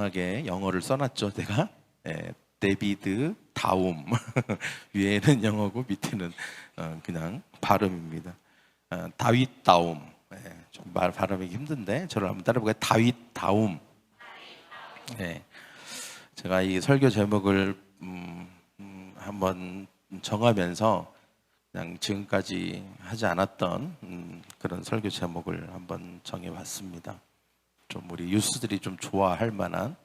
이상하게 영어를 써놨죠, 제가. 데비드 다움. 위에는 영어고 밑에는 그냥 발음입니다. 다윗 다움. 좀 발음이 힘든데 저를 한번 따라해볼까요? 다윗 다움. 제가 이 설교 제목을 한번 정하면서 그냥 지금까지 하지 않았던 그런 설교 제목을 한번 정해봤습니다. 좀 우리 유스들이 좀 좋아할 만한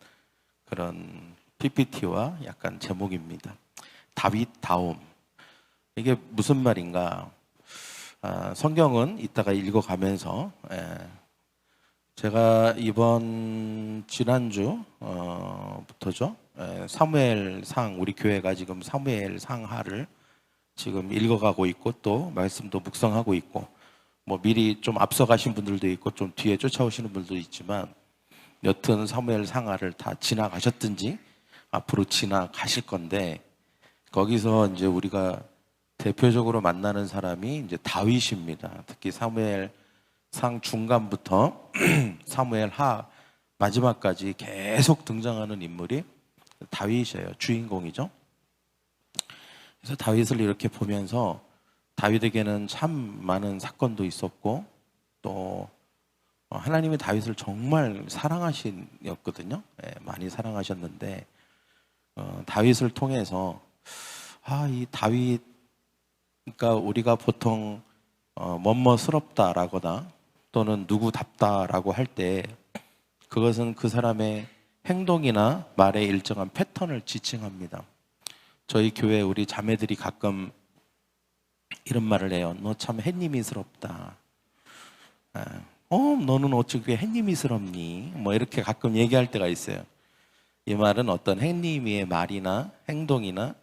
그런 PPT와 약간 제목입니다. 다윗 다움. 이게 무슨 말인가? 성경은 이따가 읽어가면서 제가 이번 지난주부터죠. 사무엘상, 우리 교회가 지금 사무엘상하를 지금 읽어가고 있고 또 말씀도 묵상하고 있고, 뭐 미리 좀 앞서가신 분들도 있고 좀 뒤에 쫓아오시는 분들도 있지만, 여튼 사무엘상하를 다 지나가셨든지 앞으로 지나가실 건데, 거기서 이제 우리가 대표적으로 만나는 사람이 이제 다윗입니다. 특히 사무엘상 중간부터 사무엘하 마지막까지 계속 등장하는 인물이 다윗이에요. 주인공이죠. 그래서 다윗을 이렇게 보면서 다윗에게는 참 많은 사건도 있었고, 또 하나님이 다윗을 정말 사랑하셨거든요. 많이 사랑하셨는데, 다윗을 통해서 이 다윗, 그러니까 우리가 보통 멋멋스럽다라거나 또는 누구답다라고 할 때 그것은 그 사람의 행동이나 말의 일정한 패턴을 지칭합니다. 저희 교회 우리 자매들이 가끔 이런 말을 해요. 너 참 햇님이스럽다. 너는 어떻게 햇님이스럽니? 뭐 이렇게 가끔 얘기할 때가 있어요. 이 말은 어떤 햇님의 말이나 행동이나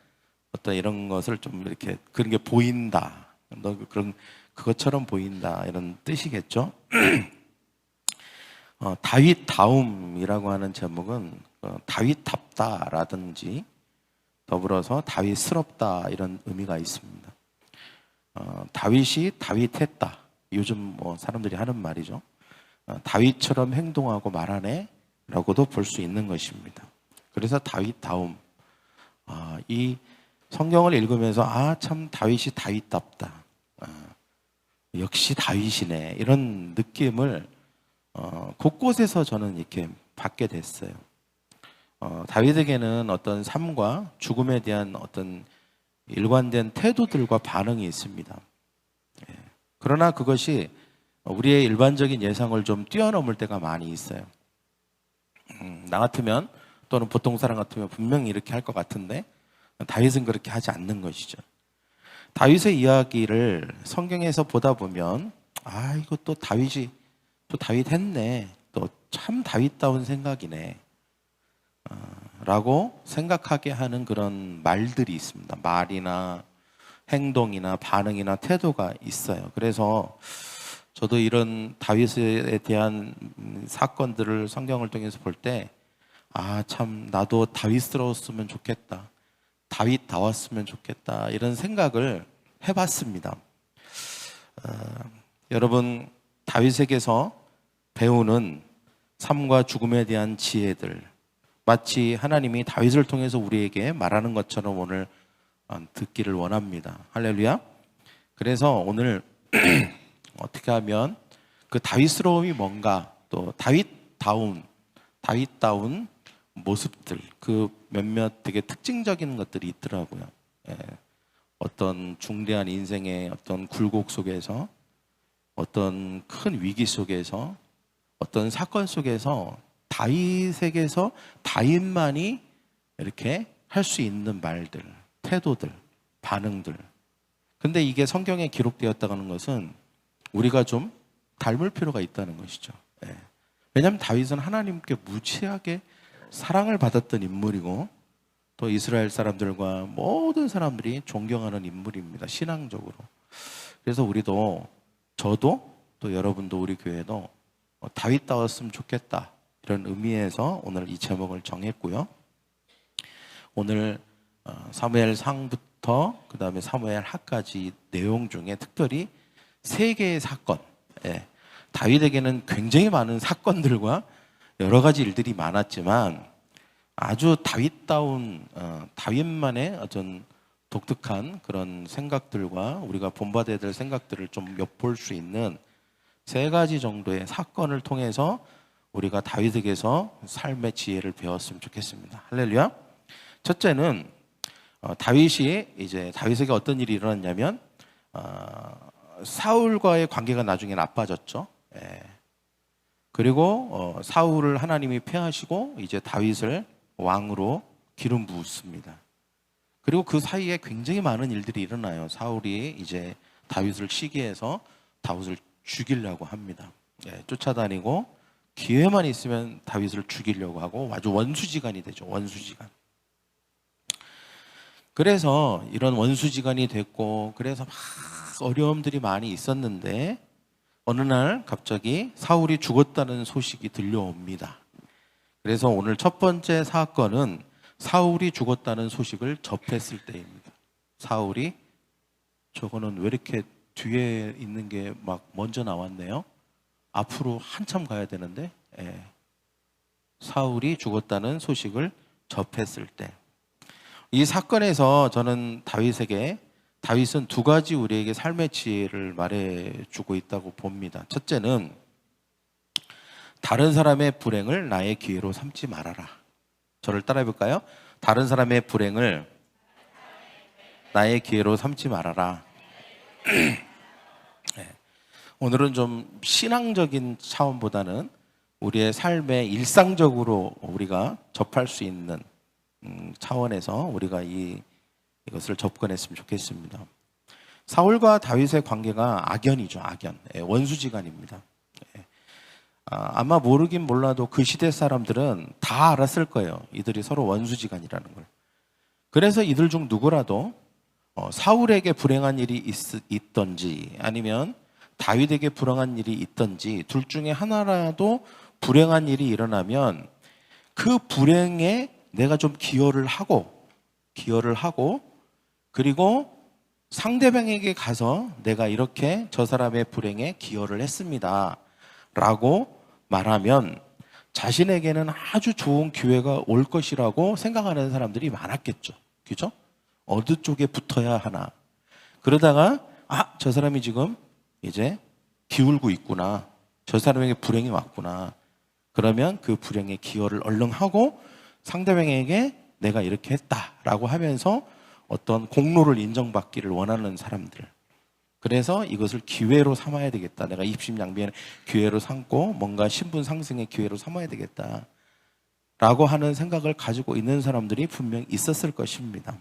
어떤 이런 것을 좀 이렇게 그런 게 보인다. 너 그런 그것처럼 보인다. 이런 뜻이겠죠. 다윗 다움이라고 하는 제목은 다윗답다라든지 더불어서 다윗스럽다 이런 의미가 있습니다. 다윗이 다윗했다. 요즘 뭐 사람들이 하는 말이죠. 다윗처럼 행동하고 말하네 라고도 볼 수 있는 것입니다. 그래서 다윗다움. 이 성경을 읽으면서 참 다윗이 다윗답다. 역시 다윗이네. 이런 느낌을 곳곳에서 저는 이렇게 받게 됐어요. 다윗에게는 어떤 삶과 죽음에 대한 어떤 일관된 태도들과 반응이 있습니다. 그러나 그것이 우리의 일반적인 예상을 좀 뛰어넘을 때가 많이 있어요. 나 같으면 또는 보통 사람 같으면 분명히 이렇게 할 것 같은데 다윗은 그렇게 하지 않는 것이죠. 다윗의 이야기를 성경에서 보다 보면 이거 또 다윗이 또 다윗 했네. 또 참 다윗다운 생각이네. 라고 생각하게 하는 그런 말들이 있습니다. 말이나 행동이나 반응이나 태도가 있어요. 그래서 저도 이런 다윗에 대한 사건들을 성경을 통해서 볼 때 참 나도 다윗스러웠으면 좋겠다. 다윗다웠으면 좋겠다. 이런 생각을 해봤습니다. 여러분, 다윗에게서 배우는 삶과 죽음에 대한 지혜들, 마치 하나님이 다윗을 통해서 우리에게 말하는 것처럼 오늘 듣기를 원합니다. 할렐루야. 그래서 오늘 어떻게 하면 그 다윗스러움이 뭔가, 또 다윗다운 모습들, 그 몇몇 되게 특징적인 것들이 있더라고요. 어떤 중대한 인생의 어떤 굴곡 속에서, 어떤 큰 위기 속에서, 어떤 사건 속에서 다윗에게서 다윗만이 이렇게 할 수 있는 말들, 태도들, 반응들. 근데 이게 성경에 기록되었다는 것은 우리가 좀 닮을 필요가 있다는 것이죠. 왜냐하면 다윗은 하나님께 무지하게 사랑을 받았던 인물이고, 또 이스라엘 사람들과 모든 사람들이 존경하는 인물입니다. 신앙적으로. 그래서 저도 또 여러분도 우리 교회도 다윗다웠으면 좋겠다. 이런 의미에서 오늘 이 제목을 정했고요. 오늘 사무엘상부터 그 다음에 사무엘하까지 내용 중에 특별히 3개의 사건, 다윗에게는 굉장히 많은 사건들과 여러 가지 일들이 많았지만 아주 다윗다운 다윗만의 어떤 독특한 그런 생각들과 우리가 본받아야 될 생각들을 좀 엿볼 수 있는 세 가지 정도의 사건을 통해서 우리가 다윗에게서 삶의 지혜를 배웠으면 좋겠습니다. 할렐루야. 첫째는 다윗에게 어떤 일이 일어났냐면 사울과의 관계가 나중에 나빠졌죠. 예. 그리고 사울을 하나님이 폐하시고 이제 다윗을 왕으로 기름 부었습니다. 그리고 그 사이에 굉장히 많은 일들이 일어나요. 사울이 이제 다윗을 시기해서 다윗을 죽이려고 합니다. 예, 쫓아다니고 기회만 있으면 다윗을 죽이려고 하고 아주 원수지간이 되죠. 원수지간. 그래서 이런 원수지간이 됐고 그래서 막 어려움들이 많이 있었는데 어느 날 갑자기 사울이 죽었다는 소식이 들려옵니다. 그래서 오늘 첫 번째 사건은 사울이 죽었다는 소식을 접했을 때입니다. 사울이 저거는 왜 이렇게 뒤에 있는 게 막 먼저 나왔네요. 앞으로 한참 가야 되는데 사울이 죽었다는 소식을 접했을 때 이 사건에서 저는 다윗은 두 가지 우리에게 삶의 지혜를 말해주고 있다고 봅니다. 첫째는 다른 사람의 불행을 나의 기회로 삼지 말아라. 저를 따라해 볼까요? 다른 사람의 불행을 나의 기회로 삼지 말아라. 네. 오늘은 좀 신앙적인 차원보다는 우리의 삶에 일상적으로 우리가 접할 수 있는 차원에서 우리가 이것을 접근했으면 좋겠습니다. 사울과 다윗의 관계가 악연이죠. 악연. 원수지간입니다. 아마 모르긴 몰라도 그 시대 사람들은 다 알았을 거예요. 이들이 서로 원수지간이라는 걸. 그래서 이들 중 누구라도 사울에게 불행한 일이 있던지 아니면 다윗에게 불행한 일이 있던지 둘 중에 하나라도 불행한 일이 일어나면 그 불행에 내가 좀 기여를 하고 그리고 상대방에게 가서 내가 이렇게 저 사람의 불행에 기여를 했습니다 라고 말하면 자신에게는 아주 좋은 기회가 올 것이라고 생각하는 사람들이 많았겠죠. 그죠? 어느 쪽에 붙어야 하나. 그러다가 저 사람이 지금 이제 기울고 있구나. 저 사람에게 불행이 왔구나. 그러면 그 불행에 기여를 얼른 하고 상대방에게 내가 이렇게 했다라고 하면서 어떤 공로를 인정받기를 원하는 사람들. 그래서 이것을 기회로 삼아야 되겠다. 내가 입심양비의 기회로 삼고 뭔가 신분 상승의 기회로 삼아야 되겠다. 라고 하는 생각을 가지고 있는 사람들이 분명 있었을 것입니다.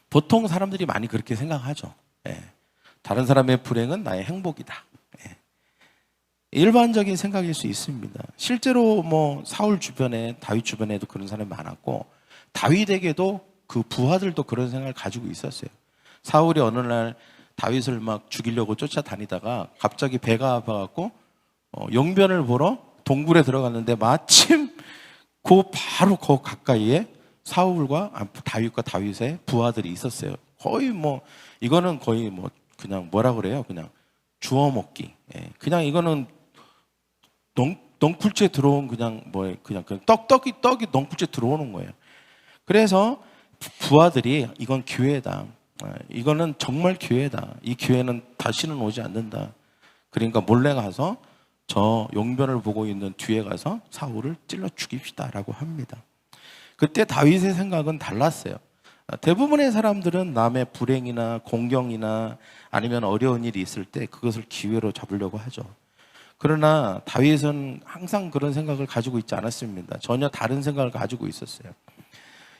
보통 사람들이 많이 그렇게 생각하죠. 다른 사람의 불행은 나의 행복이다. 일반적인 생각일 수 있습니다. 실제로 사울 주변에 다윗 주변에도 그런 사람이 많았고 다윗에게도 그 부하들도 그런 생각을 가지고 있었어요. 사울이 어느 날 다윗을 막 죽이려고 쫓아다니다가 갑자기 배가 아파갖고 용변을 보러 동굴에 들어갔는데 마침 바로 그 가까이에 다윗과 다윗의 부하들이 있었어요. 이거는 거의 그냥 뭐라 그래요? 그냥 주워 먹기. 그냥 이거는 넝쿨째 들어온 그냥 떡이 넝쿨째 들어오는 거예요. 그래서 부하들이 이건 기회다. 이거는 정말 기회다. 이 기회는 다시는 오지 않는다. 그러니까 몰래 가서 저 용변을 보고 있는 뒤에 가서 사울을 찔러 죽입시다라고 합니다. 그때 다윗의 생각은 달랐어요. 대부분의 사람들은 남의 불행이나 공경이나 아니면 어려운 일이 있을 때 그것을 기회로 잡으려고 하죠. 그러나 다윗은 항상 그런 생각을 가지고 있지 않았습니다. 전혀 다른 생각을 가지고 있었어요.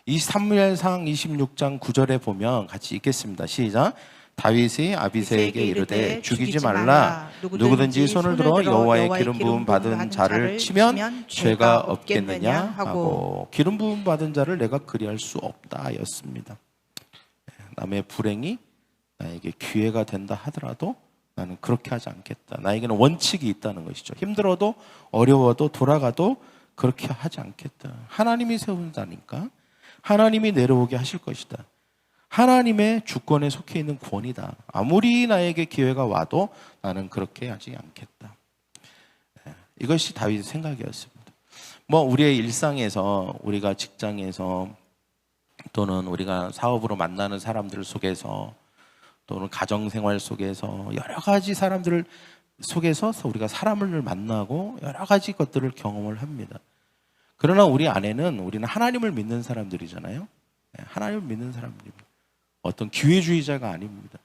이 사무엘상 26장 9절에 보면 같이 읽겠습니다. 시작. 다윗이 아비새에게 이르되 죽이지 말라. 누구든지 손을 들어 여호와의 기름 부음 받은 자를 치면 죄가 없겠느냐 하고 기름 부음 받은 자를 내가 그리할 수 없다 였습니다. 남의 불행이 나에게 기회가 된다 하더라도 나는 그렇게 하지 않겠다. 나에게는 원칙이 있다는 것이죠. 힘들어도 어려워도 돌아가도 그렇게 하지 않겠다. 하나님이 세운다니까. 하나님이 내려오게 하실 것이다. 하나님의 주권에 속해 있는 권이다. 아무리 나에게 기회가 와도 나는 그렇게 하지 않겠다. 이것이 다윗의 생각이었습니다. 뭐 우리의 일상에서, 우리가 직장에서, 또는 우리가 사업으로 만나는 사람들 속에서, 또는 가정생활 속에서 여러 가지 사람들 속에서 우리가 사람을 만나고 여러 가지 것들을 경험을 합니다. 그러나 우리 안에는, 우리는 하나님을 믿는 사람들이잖아요. 하나님을 믿는 사람들입니다. 어떤 기회주의자가 아닙니다.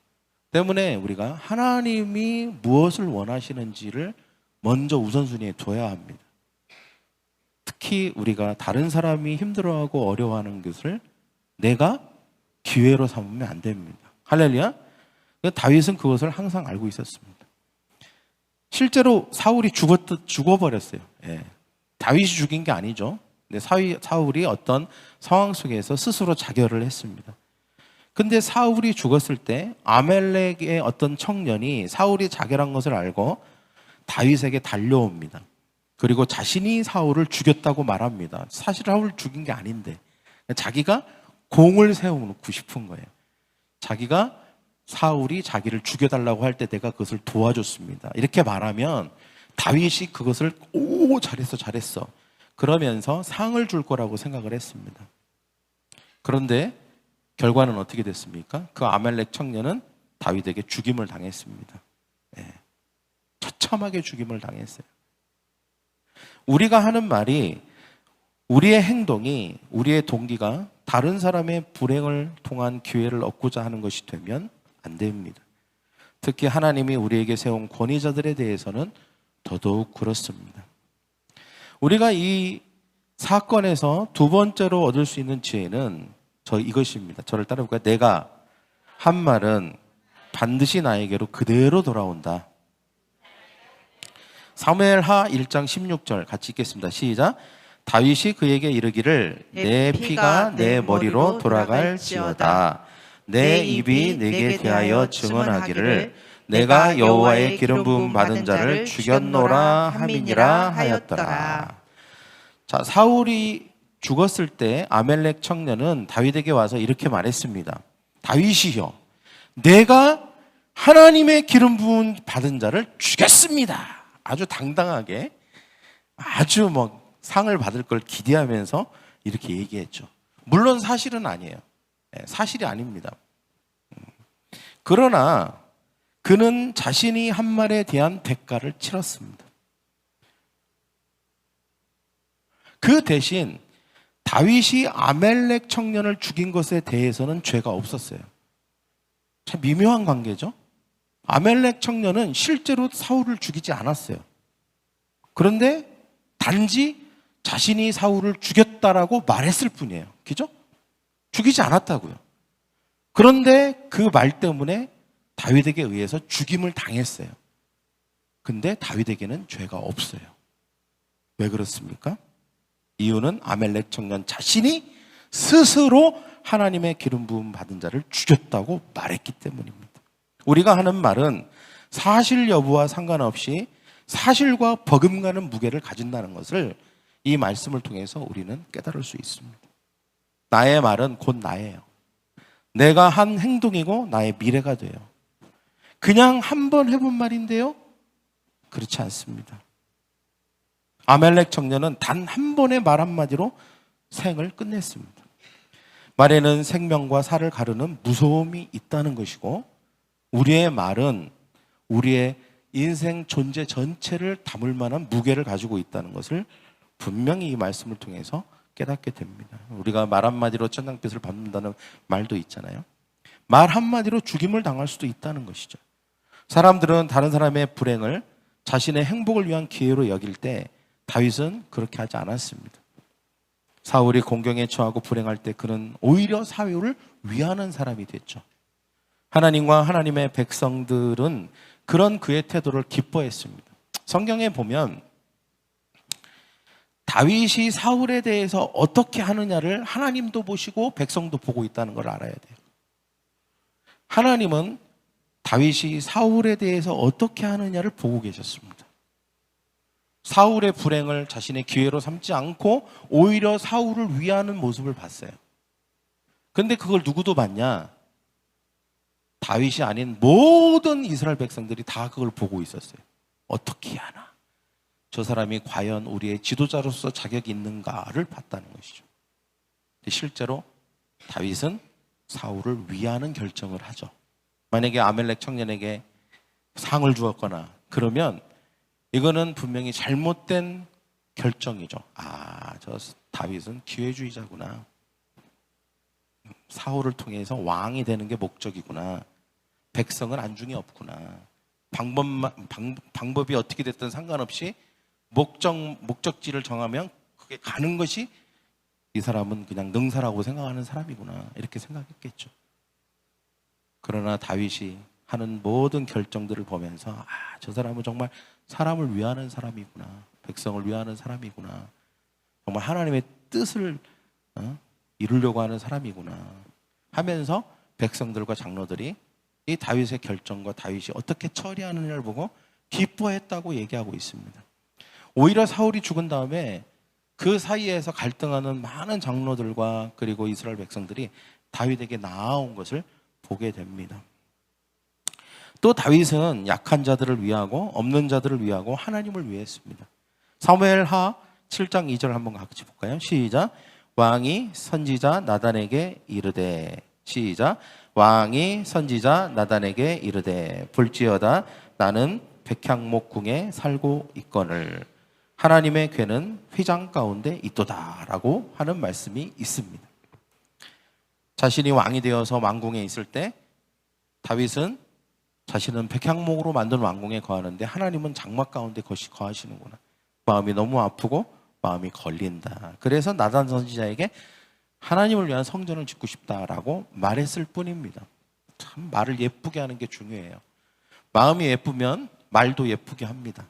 때문에 우리가 하나님이 무엇을 원하시는지를 먼저 우선순위에 둬야 합니다. 특히 우리가 다른 사람이 힘들어하고 어려워하는 것을 내가 기회로 삼으면 안 됩니다. 할렐루야. 다윗은 그것을 항상 알고 있었습니다. 실제로 사울이 죽어버렸어요. 예. 다윗이 죽인 게 아니죠. 근데 사울이 어떤 상황 속에서 스스로 자결을 했습니다. 근데 사울이 죽었을 때 아멜렉의 어떤 청년이 사울이 자결한 것을 알고 다윗에게 달려옵니다. 그리고 자신이 사울을 죽였다고 말합니다. 사실 사울을 죽인 게 아닌데 자기가 공을 세워놓고 싶은 거예요. 자기가 사울이 자기를 죽여달라고 할 때 내가 그것을 도와줬습니다. 이렇게 말하면 다윗이 그것을 잘했어 그러면서 상을 줄 거라고 생각을 했습니다. 그런데 결과는 어떻게 됐습니까? 그 아멜렉 청년은 다윗에게 죽임을 당했습니다. 처참하게 죽임을 당했어요. 우리가 하는 말이, 우리의 행동이, 우리의 동기가 다른 사람의 불행을 통한 기회를 얻고자 하는 것이 되면 안 됩니다. 특히 하나님이 우리에게 세운 권위자들에 대해서는 더더욱 그렇습니다. 우리가 이 사건에서 두 번째로 얻을 수 있는 지혜는 이것입니다. 저를 따라볼까요? 내가 한 말은 반드시 나에게로 그대로 돌아온다. 사무엘하 1장 16절 같이 읽겠습니다. 시작. 다윗이 그에게 이르기를 내 피가 내 머리로 돌아갈지어다. 내 입이 내게 대하여 증언하기를 내가 여호와의 기름 부음 받은 자를 죽였노라 함이니라 하였더라. 자, 사울이 죽었을 때 아멜렉 청년은 다윗에게 와서 이렇게 말했습니다. 다윗이여, 내가 하나님의 기름 부음 받은 자를 죽였습니다. 아주 당당하게, 아주 상을 받을 걸 기대하면서 이렇게 얘기했죠. 물론 사실은 아니에요. 사실이 아닙니다. 그러나 그는 자신이 한 말에 대한 대가를 치렀습니다. 그 대신 다윗이 아멜렉 청년을 죽인 것에 대해서는 죄가 없었어요. 참 미묘한 관계죠. 아멜렉 청년은 실제로 사울을 죽이지 않았어요. 그런데 단지 자신이 사울을 죽였다라고 말했을 뿐이에요. 그죠? 죽이지 않았다고요. 그런데 그 말 때문에 다윗에게 의해서 죽임을 당했어요. 근데 다윗에게는 죄가 없어요. 왜 그렇습니까? 이유는 아멜렉 청년 자신이 스스로 하나님의 기름 부음 받은 자를 죽였다고 말했기 때문입니다. 우리가 하는 말은 사실 여부와 상관없이 사실과 버금가는 무게를 가진다는 것을 이 말씀을 통해서 우리는 깨달을 수 있습니다. 나의 말은 곧 나예요. 내가 한 행동이고 나의 미래가 돼요. 그냥 한 번 해본 말인데요? 그렇지 않습니다. 아멜렉 청년은 단 한 번의 말 한마디로 생을 끝냈습니다. 말에는 생명과 살을 가르는 무서움이 있다는 것이고, 우리의 말은 우리의 인생 존재 전체를 담을 만한 무게를 가지고 있다는 것을 분명히 이 말씀을 통해서 깨닫게 됩니다. 우리가 말 한마디로 천당빛을 받는다는 말도 있잖아요. 말 한마디로 죽임을 당할 수도 있다는 것이죠. 사람들은 다른 사람의 불행을 자신의 행복을 위한 기회로 여길 때 다윗은 그렇게 하지 않았습니다. 사울이 공경에 처하고 불행할 때 그는 오히려 사울을 위하는 사람이 됐죠. 하나님과 하나님의 백성들은 그런 그의 태도를 기뻐했습니다. 성경에 보면 다윗이 사울에 대해서 어떻게 하느냐를 하나님도 보시고 백성도 보고 있다는 걸 알아야 돼요. 하나님은 다윗이 사울에 대해서 어떻게 하느냐를 보고 계셨습니다. 사울의 불행을 자신의 기회로 삼지 않고 오히려 사울을 위하는 모습을 봤어요. 그런데 그걸 누구도 봤냐? 다윗이 아닌 모든 이스라엘 백성들이 다 그걸 보고 있었어요. 어떻게 하나? 저 사람이 과연 우리의 지도자로서 자격이 있는가를 봤다는 것이죠. 실제로 다윗은 사울을 위하는 결정을 하죠. 만약에 아멜렉 청년에게 상을 주었거나 그러면 이거는 분명히 잘못된 결정이죠. 저 다윗은 기회주의자구나. 사울을 통해서 왕이 되는 게 목적이구나. 백성은 안중에 없구나. 방법이 어떻게 됐든 상관없이 목적지를 정하면 그게 가는 것이 이 사람은 그냥 능사라고 생각하는 사람이구나. 이렇게 생각했겠죠. 그러나 다윗이 하는 모든 결정들을 보면서 저 사람은 정말 사람을 위하는 사람이구나. 백성을 위하는 사람이구나. 정말 하나님의 뜻을 이루려고 하는 사람이구나 하면서 백성들과 장로들이 이 다윗의 결정과 다윗이 어떻게 처리하느냐를 보고 기뻐했다고 얘기하고 있습니다. 오히려 사울이 죽은 다음에 그 사이에서 갈등하는 많은 장로들과 그리고 이스라엘 백성들이 다윗에게 나아온 것을 보게 됩니다. 또 다윗은 약한 자들을 위하고 없는 자들을 위하고 하나님을 위했습니다. 사무엘하 7장 2절 한번 같이 볼까요? 시작. 왕이 선지자 나단에게 이르되, 시작. 왕이 선지자 나단에게 이르되 볼지어다 나는 백향목궁에 살고 있거늘 하나님의 궤는 휘장 가운데 있도다 라고 하는 말씀이 있습니다. 자신이 왕이 되어서 왕궁에 있을 때 다윗은 자신은 백향목으로 만든 왕궁에 거하는데 하나님은 장막 가운데 거하시는구나. 마음이 너무 아프고 마음이 걸린다. 그래서 나단 선지자에게 하나님을 위한 성전을 짓고 싶다라고 말했을 뿐입니다. 참 말을 예쁘게 하는 게 중요해요. 마음이 예쁘면 말도 예쁘게 합니다.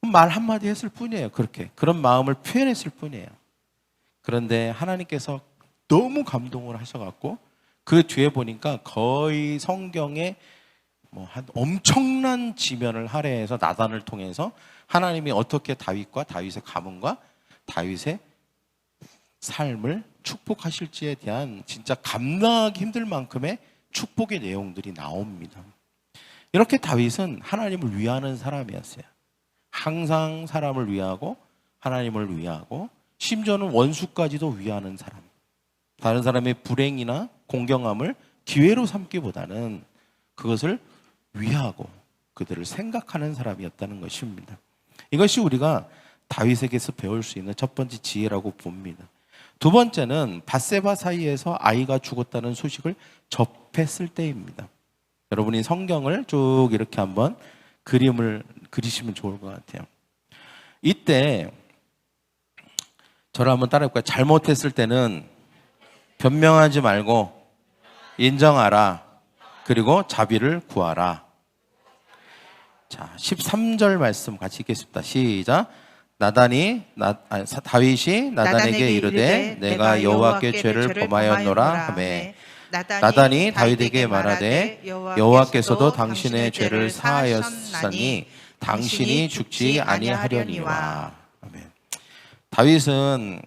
말 한마디 했을 뿐이에요. 그런 마음을 표현했을 뿐이에요. 그런데 하나님께서 너무 감동을 하셔갖고 그 뒤에 보니까 거의 성경에 한 엄청난 지면을 할애해서 나단을 통해서 하나님이 어떻게 다윗과 다윗의 가문과 다윗의 삶을 축복하실지에 대한 진짜 감당하기 힘들 만큼의 축복의 내용들이 나옵니다. 이렇게 다윗은 하나님을 위하는 사람이었어요. 항상 사람을 위하고 하나님을 위하고 심지어는 원수까지도 위하는 사람. 다른 사람의 불행이나 공경함을 기회로 삼기보다는 그것을 위하고 그들을 생각하는 사람이었다는 것입니다. 이것이 우리가 다윗에게서 배울 수 있는 첫 번째 지혜라고 봅니다. 두 번째는 밧세바 사이에서 아이가 죽었다는 소식을 접했을 때입니다. 여러분이 성경을 쭉 이렇게 한번 그림을 그리시면 좋을 것 같아요. 이때 저를 한번 따라해볼까요? 잘못했을 때는 변명하지 말고 인정하라. 그리고 자비를 구하라. 자, 13절 말씀 같이 읽겠습니다. 시작. 다윗이 나단에게 이르되 내가 여호와께 죄를 범하였노라 하매 나단이 다윗에게 말하되 여호와께서도 당신의 죄를 사하였으니 당신이 죽지 아니하려니와. 아멘. 다윗은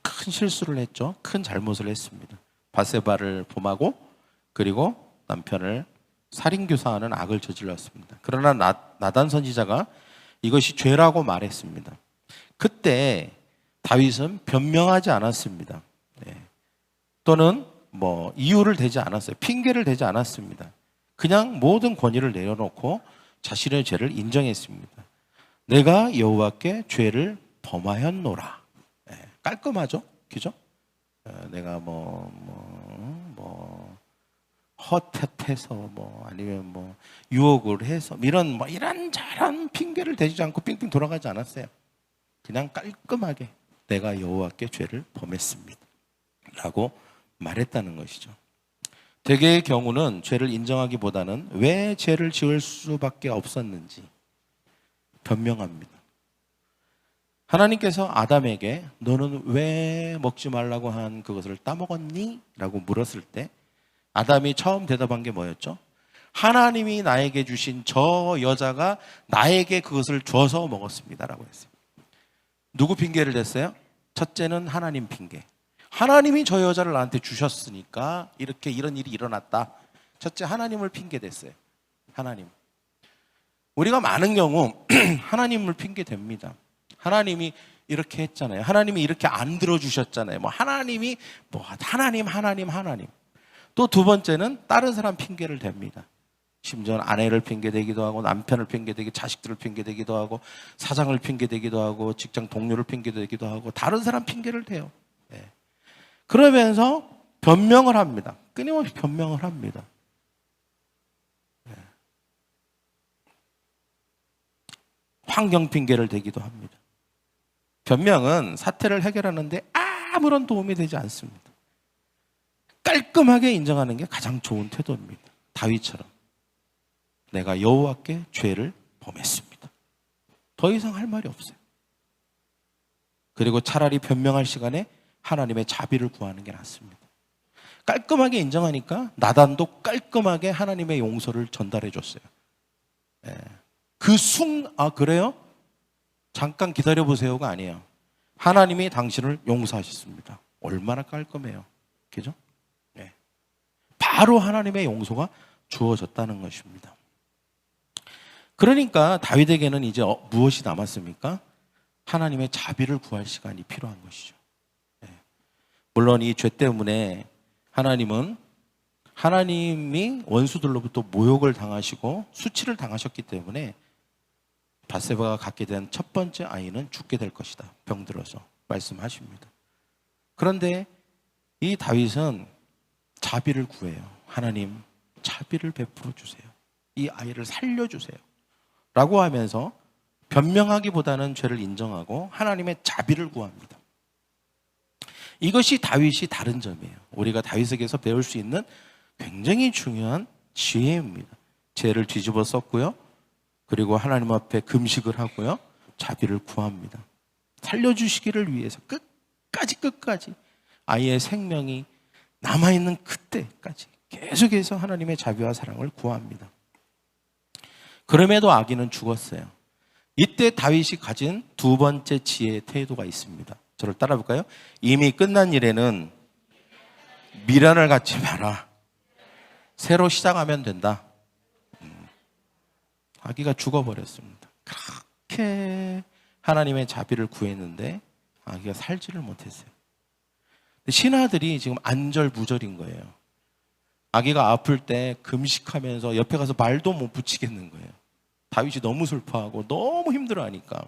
큰 실수를 했죠. 큰 잘못을 했습니다. 밧세바를 범하고 그리고 남편을 살인교사하는 악을 저질렀습니다. 그러나 나단 선지자가 이것이 죄라고 말했습니다. 그때 다윗은 변명하지 않았습니다. 또는 이유를 대지 않았어요. 핑계를 대지 않았습니다. 그냥 모든 권위를 내려놓고 자신의 죄를 인정했습니다. 내가 여호와께 죄를 범하였노라. 깔끔하죠? 그죠? 내가 헛헛해서 아니면 유혹을 해서 이런저런 핑계를 대지 않고 빙빙 돌아가지 않았어요. 그냥 깔끔하게 내가 여호와께 죄를 범했습니다 라고 말했다는 것이죠. 대개의 경우는 죄를 인정하기보다는 왜 죄를 지을 수밖에 없었는지 변명합니다. 하나님께서 아담에게 너는 왜 먹지 말라고 한 그것을 따먹었니? 라고 물었을 때 아담이 처음 대답한 게 뭐였죠? 하나님이 나에게 주신 저 여자가 나에게 그것을 줘서 먹었습니다 라고 했어요. 누구 핑계를 댔어요? 첫째는 하나님 핑계. 하나님이 저 여자를 나한테 주셨으니까 이런 일이 일어났다. 첫째 하나님을 핑계 댔어요. 하나님. 우리가 많은 경우 하나님을 핑계 댑니다. 하나님이 이렇게 했잖아요. 하나님이 이렇게 안 들어주셨잖아요. 뭐 하나님이 하나님. 또 두 번째는 다른 사람 핑계를 댑니다. 심지어 아내를 핑계대기도 하고 남편을 핑계대기, 자식들을 핑계대기도 하고 사장을 핑계대기도 하고 직장 동료를 핑계대기도 하고 다른 사람 핑계를 대요. 예. 그러면서 변명을 합니다. 끊임없이 변명을 합니다. 예. 환경 핑계를 대기도 합니다. 변명은 사태를 해결하는데 아무런 도움이 되지 않습니다. 깔끔하게 인정하는 게 가장 좋은 태도입니다. 다윗처럼 내가 여호와께 죄를 범했습니다. 더 이상 할 말이 없어요. 그리고 차라리 변명할 시간에 하나님의 자비를 구하는 게 낫습니다. 깔끔하게 인정하니까 나단도 깔끔하게 하나님의 용서를 전달해 줬어요. 예. 그래요? 잠깐 기다려보세요가 아니에요. 하나님이 당신을 용서하셨습니다. 얼마나 깔끔해요. 그죠? 네. 바로 하나님의 용서가 주어졌다는 것입니다. 그러니까 다윗에게는 이제 무엇이 남았습니까? 하나님의 자비를 구할 시간이 필요한 것이죠. 네. 물론 이 죄 때문에 하나님이 원수들로부터 모욕을 당하시고 수치를 당하셨기 때문에 밧세바가 갖게 된 첫 번째 아이는 죽게 될 것이다. 병들어서 말씀하십니다. 그런데 이 다윗은 자비를 구해요. 하나님, 자비를 베풀어 주세요. 이 아이를 살려주세요. 라고 하면서 변명하기보다는 죄를 인정하고 하나님의 자비를 구합니다. 이것이 다윗이 다른 점이에요. 우리가 다윗에게서 배울 수 있는 굉장히 중요한 지혜입니다. 죄를 뒤집어 썼고요. 그리고 하나님 앞에 금식을 하고요. 자비를 구합니다. 살려주시기를 위해서 끝까지 아이의 생명이 남아있는 그때까지 계속해서 하나님의 자비와 사랑을 구합니다. 그럼에도 아기는 죽었어요. 이때 다윗이 가진 두 번째 지혜의 태도가 있습니다. 저를 따라 볼까요? 이미 끝난 일에는 미련을 갖지 마라. 새로 시작하면 된다. 아기가 죽어버렸습니다. 그렇게 하나님의 자비를 구했는데 아기가 살지를 못했어요. 신하들이 지금 안절부절인 거예요. 아기가 아플 때 금식하면서 옆에 가서 말도 못 붙이겠는 거예요. 다윗이 너무 슬퍼하고 너무 힘들어하니까.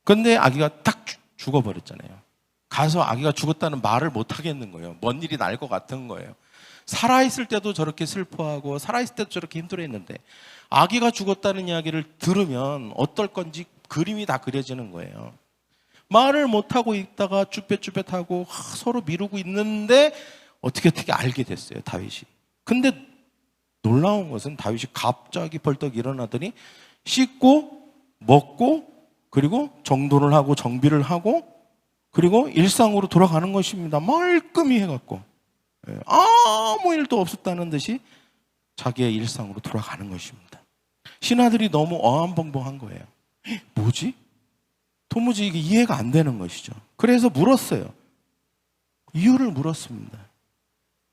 그런데 아기가 딱 죽어버렸잖아요. 가서 아기가 죽었다는 말을 못 하겠는 거예요. 뭔 일이 날 것 같은 거예요. 살아있을 때도 저렇게 슬퍼하고 살아있을 때도 저렇게 힘들어했는데 아기가 죽었다는 이야기를 들으면 어떨 건지 그림이 다 그려지는 거예요. 말을 못하고 있다가 쭈뼛쭈뼛하고 서로 미루고 있는데 어떻게 알게 됐어요, 다윗이. 근데 놀라운 것은 다윗이 갑자기 벌떡 일어나더니 씻고 먹고 그리고 정돈을 하고 정비를 하고 그리고 일상으로 돌아가는 것입니다. 말끔히 해갖고 아무 일도 없었다는 듯이 자기의 일상으로 돌아가는 것입니다. 신하들이 너무 어안벙벙한 거예요. 뭐지? 도무지 이게 이해가 안 되는 것이죠. 그래서 물었어요. 이유를 물었습니다.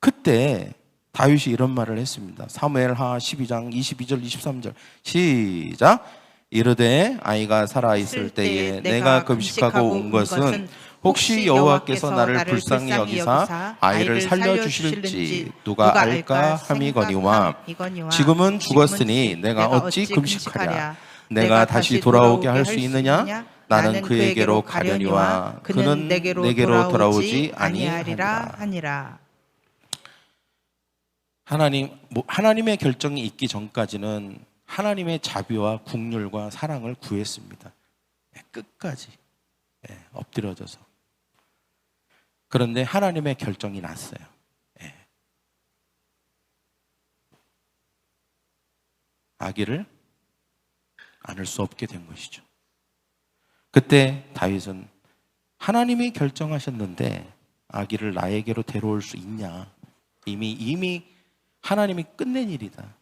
그때 다윗이 이런 말을 했습니다. 사무엘하 12장 22절 23절 시작. 이르되 아이가 살아있을 때에 내가 금식하고 온 것은 혹시 여호와께서 나를 불쌍히 여기사 아이를 살려주실지 누가 알까 함이거니와 지금은 죽었으니 내가 어찌 금식하랴. 내가 다시 돌아오게 할 수 있느냐. 나는 그에게로 가려니와 그는 내게로 돌아오지 아니하리라. 하나님의 결정이 있기 전까지는 하나님의 자비와 긍휼과 사랑을 구했습니다. 끝까지 엎드려져서. 그런데 하나님의 결정이 났어요. 아기를 안을 수 없게 된 것이죠. 그때 다윗은 하나님이 결정하셨는데 아기를 나에게로 데려올 수 있냐? 이미 하나님이 끝낸 일이다.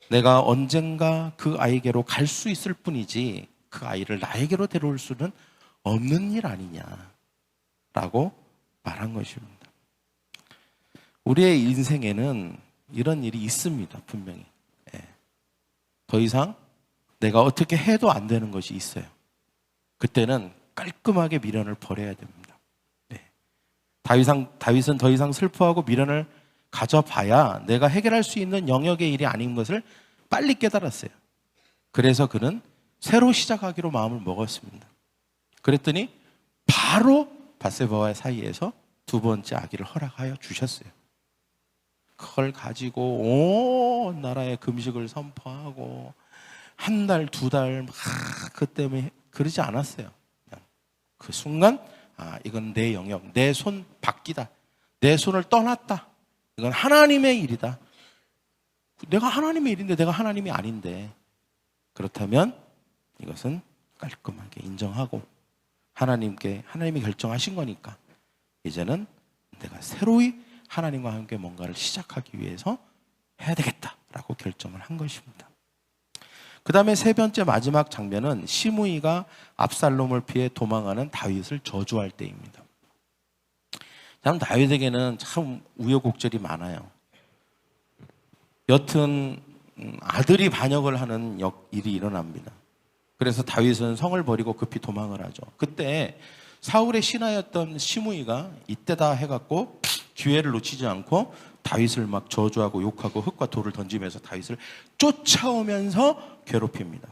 내가 언젠가 그 아이에게로 갈 수 있을 뿐이지 그 아이를 나에게로 데려올 수는 없는 일 아니냐라고 말한 것입니다. 우리의 인생에는 이런 일이 있습니다. 분명히. 더 이상 내가 어떻게 해도 안 되는 것이 있어요. 그때는 깔끔하게 미련을 버려야 됩니다. 네. 다윗은 더 이상 슬퍼하고 미련을 가져봐야 내가 해결할 수 있는 영역의 일이 아닌 것을 빨리 깨달았어요. 그래서 그는 새로 시작하기로 마음을 먹었습니다. 그랬더니 바로 밧세바와의 사이에서 두 번째 아기를 허락하여 주셨어요. 그걸 가지고 온 나라에 금식을 선포하고 한 달, 두 달 막 그 때문에 그러지 않았어요. 그냥 그 순간 이건 내 영역, 내 손 밖이다. 내 손을 떠났다. 이건 하나님의 일이다. 내가 하나님의 일인데 내가 하나님이 아닌데, 그렇다면 이것은 깔끔하게 인정하고 하나님이 결정하신 거니까 이제는 내가 새로이 하나님과 함께 뭔가를 시작하기 위해서 해야 되겠다라고 결정을 한 것입니다. 그 다음에 세 번째 마지막 장면은 시므이가 압살롬을 피해 도망하는 다윗을 저주할 때입니다. 참 다윗에게는 참 우여곡절이 많아요. 여튼 아들이 반역을 하는 일이 일어납니다. 그래서 다윗은 성을 버리고 급히 도망을 하죠. 그때 사울의 신하였던 시므이가 이때다 해갖고 기회를 놓치지 않고 다윗을 막 저주하고 욕하고 흙과 돌을 던지면서 다윗을 쫓아오면서 괴롭힙니다.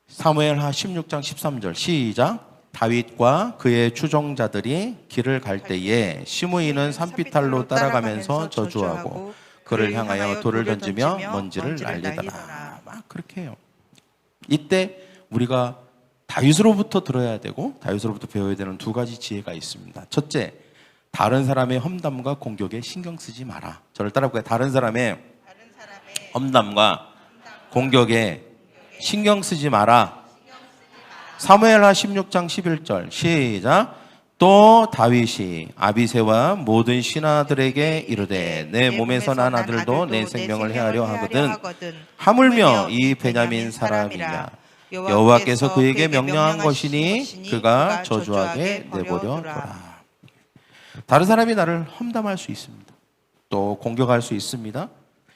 사무엘하 16장 13절 시작. 다윗과 그의 추종자들이 길을 갈 때에 시므이는 산비탈로 따라가면서 저주하고 그를 향하여 돌을 던지며 먼지를 날리더라. 막 그렇게 해요. 이때 우리가 다윗으로부터 들어야 되고 다윗으로부터 배워야 되는 두 가지 지혜가 있습니다. 첫째, 다른 사람의 험담과 공격에 신경 쓰지 마라. 저를 따라볼까요? 다른 사람의 험담과 공격에 신경 쓰지 마라. 사무엘하 16장 11절 시작. 또 다윗이 아비새와 모든 신하들에게 이르되 내 몸에서 난 아들도 내 생명을 해하려 하거든 하물며 이 베냐민 사람이냐 여호와께서 그에게 명령한 것이니 그가 저주하게 내버려 둬라. 다른 사람이 나를 험담할 수 있습니다. 또 공격할 수 있습니다.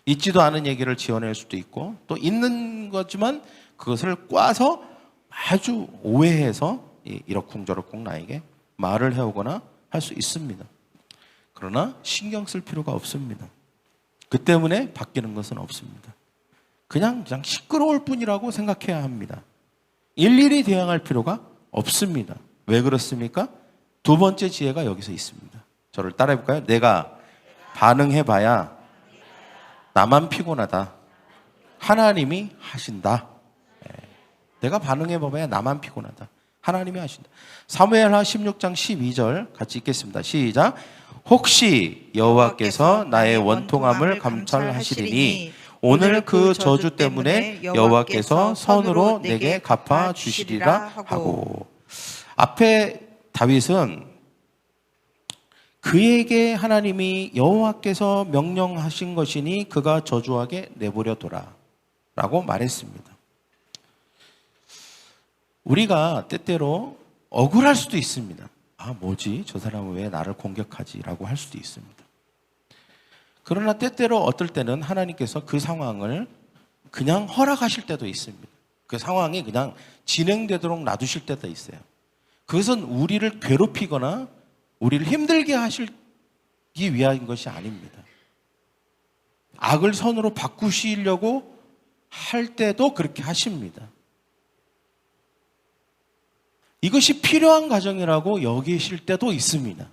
있지도 않은 얘기를 지어낼 수도 있고 또 있는 거지만 그것을 꽈서 아주 오해해서 이러쿵저러쿵 나에게 말을 해오거나 할 수 있습니다. 그러나 신경 쓸 필요가 없습니다. 그 때문에 바뀌는 것은 없습니다. 그냥 시끄러울 뿐이라고 생각해야 합니다. 일일이 대응할 필요가 없습니다. 왜 그렇습니까? 두 번째 지혜가 여기서 있습니다. 저를 따라해볼까요? 내가 반응해봐야 나만 피곤하다. 하나님이 하신다. 내가 반응해봐야 나만 피곤하다. 하나님이 하신다. 사무엘하 16장 12절 같이 읽겠습니다. 시작. 혹시 여호와께서 나의 원통함을 감찰하시리니 오늘 그 저주 때문에 여호와께서 선으로 내게 갚아주시리라 하고. 앞에 다윗은 그에게 하나님이 여호와께서 명령하신 것이니 그가 저주하게 내버려 둬라 라고 말했습니다. 우리가 때때로 억울할 수도 있습니다. 뭐지? 저 사람은 왜 나를 공격하지? 라고 할 수도 있습니다. 그러나 때때로 어떨 때는 하나님께서 그 상황을 그냥 허락하실 때도 있습니다. 그 상황이 그냥 진행되도록 놔두실 때도 있어요. 그것은 우리를 괴롭히거나 우리를 힘들게 하시기 위한 것이 아닙니다. 악을 선으로 바꾸시려고 할 때도 그렇게 하십니다. 이것이 필요한 과정이라고 여기실 때도 있습니다.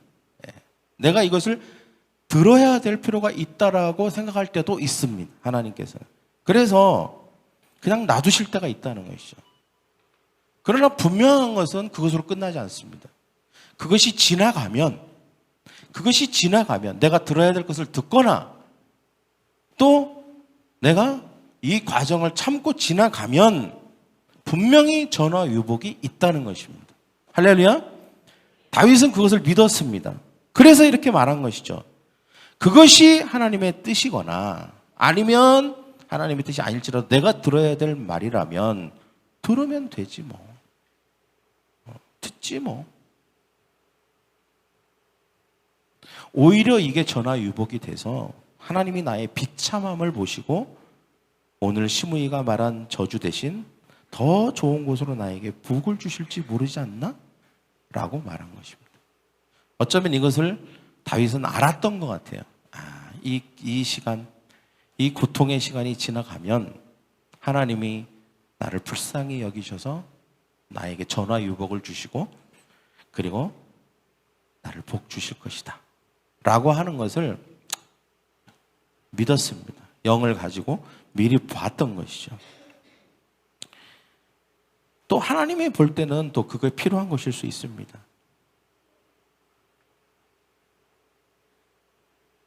내가 이것을 들어야 될 필요가 있다라고 생각할 때도 있습니다. 하나님께서는. 그래서 그냥 놔두실 때가 있다는 것이죠. 그러나 분명한 것은 그것으로 끝나지 않습니다. 그것이 지나가면 내가 들어야 될 것을 듣거나 또 내가 이 과정을 참고 지나가면 분명히 전화위복이 있다는 것입니다. 할렐루야. 다윗은 그것을 믿었습니다. 그래서 이렇게 말한 것이죠. 그것이 하나님의 뜻이거나 아니면 하나님의 뜻이 아닐지라도 내가 들어야 될 말이라면 들으면 되지 뭐. 듣지 뭐. 오히려 이게 전화위복이 돼서 하나님이 나의 비참함을 보시고 오늘 시므이가 말한 저주 대신 더 좋은 곳으로 나에게 복을 주실지 모르지 않나? 라고 말한 것입니다. 어쩌면 이것을 다윗은 알았던 것 같아요. 이 시간, 이 고통의 시간이 지나가면 하나님이 나를 불쌍히 여기셔서 나에게 전화유복을 주시고 그리고 나를 복 주실 것이다 라고 하는 것을 믿었습니다. 영을 가지고 미리 봤던 것이죠. 또 하나님이 볼 때는 또 그게 필요한 것일 수 있습니다.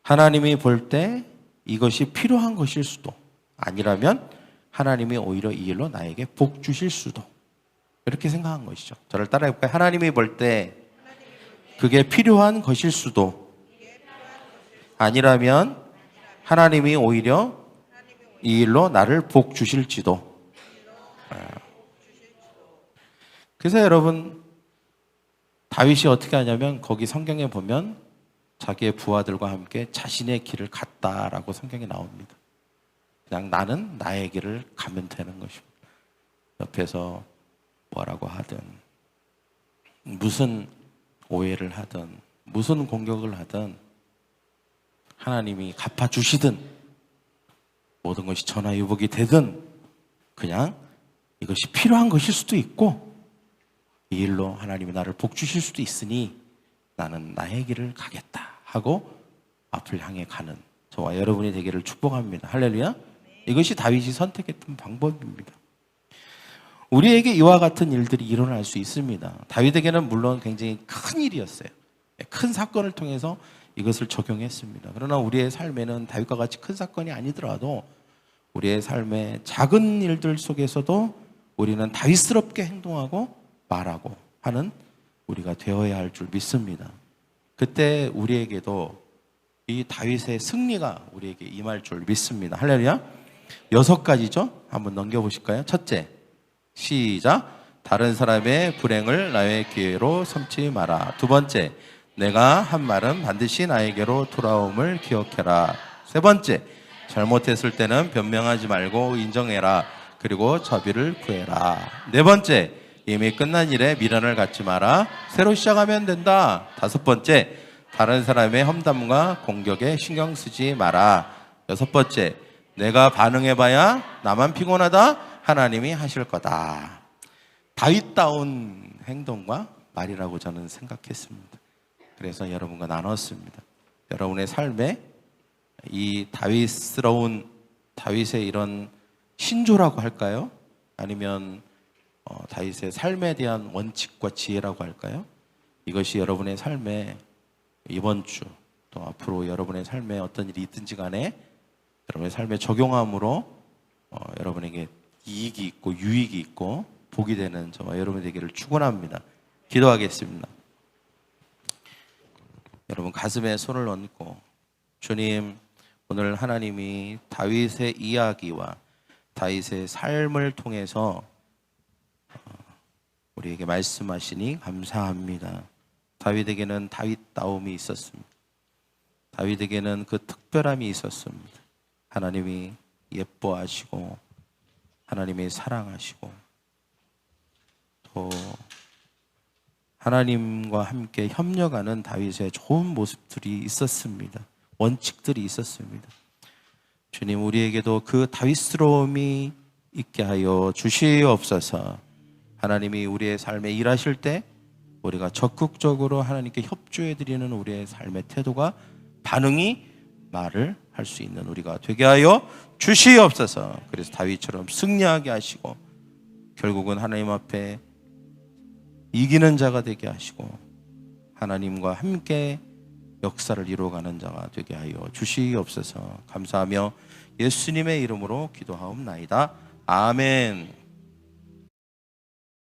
하나님이 볼 때 이것이 필요한 것일 수도, 아니라면 하나님이 오히려 이 일로 나에게 복 주실 수도, 이렇게 생각한 것이죠. 저를 따라해 볼까요? 하나님이 볼 때 그게 필요한 것일 수도, 아니라면 하나님이 오히려 이 일로 나를 복 주실지도. 그래서 여러분, 다윗이 어떻게 하냐면 거기 성경에 보면 자기의 부하들과 함께 자신의 길을 갔다라고 성경에 나옵니다. 그냥 나는 나의 길을 가면 되는 것입니다. 옆에서 뭐라고 하든, 무슨 오해를 하든, 무슨 공격을 하든 하나님이 갚아주시든 모든 것이 전화유복이 되든 그냥 이것이 필요한 것일 수도 있고 이 일로 하나님이 나를 복 주실 수도 있으니 나는 나의 길을 가겠다 하고 앞을 향해 가는 저와 여러분이 되기를 축복합니다. 할렐루야. 이것이 다윗이 선택했던 방법입니다. 우리에게 이와 같은 일들이 일어날 수 있습니다. 다윗에게는 물론 굉장히 큰 일이었어요. 큰 사건을 통해서 이것을 적용했습니다. 그러나 우리의 삶에는 다윗과 같이 큰 사건이 아니더라도 우리의 삶의 작은 일들 속에서도 우리는 다윗스럽게 행동하고 말하고 하는 우리가 되어야 할 줄 믿습니다. 그때 우리에게도 이 다윗의 승리가 우리에게 임할 줄 믿습니다. 할렐루야. 6가지죠? 한번 넘겨보실까요? 첫째, 시작. 다른 사람의 불행을 나의 기회로 삼지 마라. 두 번째, 내가 한 말은 반드시 나에게로 돌아옴을 기억해라. 세 번째, 잘못했을 때는 변명하지 말고 인정해라. 그리고 자비를 구해라. 네 번째, 이미 끝난 일에 미련을 갖지 마라. 새로 시작하면 된다. 다섯 번째, 다른 사람의 험담과 공격에 신경 쓰지 마라. 여섯 번째, 내가 반응해봐야 나만 피곤하다. 하나님이 하실 거다. 다윗다운 행동과 말이라고 저는 생각했습니다. 그래서 여러분과 나눴습니다. 여러분의 삶에 이 다윗스러운 다윗의 이런 신조라고 할까요? 아니면 다윗의 삶에 대한 원칙과 지혜라고 할까요? 이것이 여러분의 삶에 이번 주 또 앞으로 여러분의 삶에 어떤 일이 있든지 간에 여러분의 삶에 적용함으로 여러분에게 이익이 있고 유익이 있고 복이 되는 저와 여러분 되기를 축원합니다. 기도하겠습니다. 여러분 가슴에 손을 얹고, 주님, 오늘 하나님이 다윗의 이야기와 다윗의 삶을 통해서 우리에게 말씀하시니 감사합니다. 다윗에게는 다윗다움이 있었습니다. 다윗에게는 그 특별함이 있었습니다. 하나님이 예뻐하시고 하나님이 사랑하시고 또 하나님과 함께 협력하는 다윗의 좋은 모습들이 있었습니다. 원칙들이 있었습니다. 주님, 우리에게도 그 다윗스러움이 있게 하여 주시옵소서. 하나님이 우리의 삶에 일하실 때 우리가 적극적으로 하나님께 협조해드리는 우리의 삶의 태도가, 반응이 말을 할 수 있는 우리가 되게 하여 주시옵소서. 그래서 다윗처럼 승리하게 하시고 결국은 하나님 앞에 이기는 자가 되게 하시고 하나님과 함께 역사를 이루어가는 자가 되게 하여 주시옵소서. 감사하며 예수님의 이름으로 기도하옵나이다. 아멘.